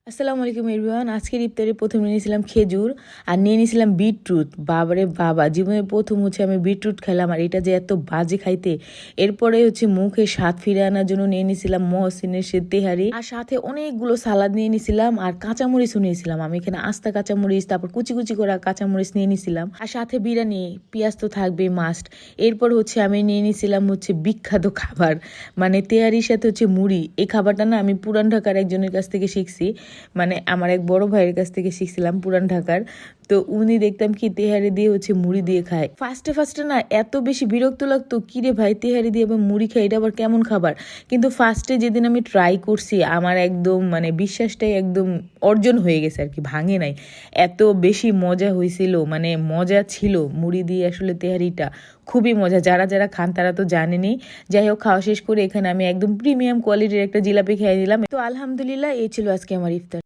আসসালামু আলাইকুম এভরিওয়ান। আজকের ইফতারে প্রথমে নিয়ে নিয়েছিলাম খেজুর আর নিয়ে নিয়েছিলাম বিটরুট। বাবারে বাবা, জীবনের প্রথম আমি বিটরুট খেলাম আর এটা যে এত বাজে খাইতে। এরপরে মুখে স্বাদ ফিরে আনার জন্য নিয়ে নিয়েছিলাম মহসিনের সে তেহারি, আর সাথে অনেকগুলো সালাদ নিয়ে নিয়েছিলাম আর কাঁচামরিচও নিয়েছিলাম। আমি এখানে আস্তা কাঁচামরিচ, তারপর কুচি কুচি করা কাঁচামরিচ নিয়ে নিয়েছিলাম, আর সাথে বিরিয়ানি, পেঁয়াজ তো থাকবে মাস্ট। এরপর আমি নিয়ে নিয়েছিলাম বিখ্যাত খাবার, মানে তেহারির সাথে মুড়ি। এই খাবারটা না আমি পুরান ঢাকার একজনের কাছ থেকে শিখছি, মানে আমার এক বড় ভাইয়ের কাছ থেকে শিখছিলাম পুরান ঢাকার। তো উনি দেখতাম কি তেহারি দিয়ে মুড়ি দিয়ে খায়। ফার্স্টে না এত বেশি বিরক্ত লাগতো, কিরে ভাই তেহারি দিয়ে আবার মুড়ি খাই, এটা আবার কেমন খাবার। কিন্তু ফার্স্টে যেদিন আমি ট্রাই করছি, আমার একদম মানে বিশ্বাসটাই একদম অর্জন হয়ে গেছে আর কি, ভাঙে নাই। এত বেশি মজা হয়েছিল, মানে মজা ছিল মুড়ি দিয়ে আসলে তেহারিটা, খুবই মজা। যারা যারা খান তারা তো জানেনি। যাই হোক, খাওয়া শেষ করে এখানে আমি একদম প্রিমিয়াম কোয়ালিটির একটা জিলাপি খেয়ে নিলাম। তো আলহামদুলিল্লাহ, এই ছিল আজকে আমার ইফতার।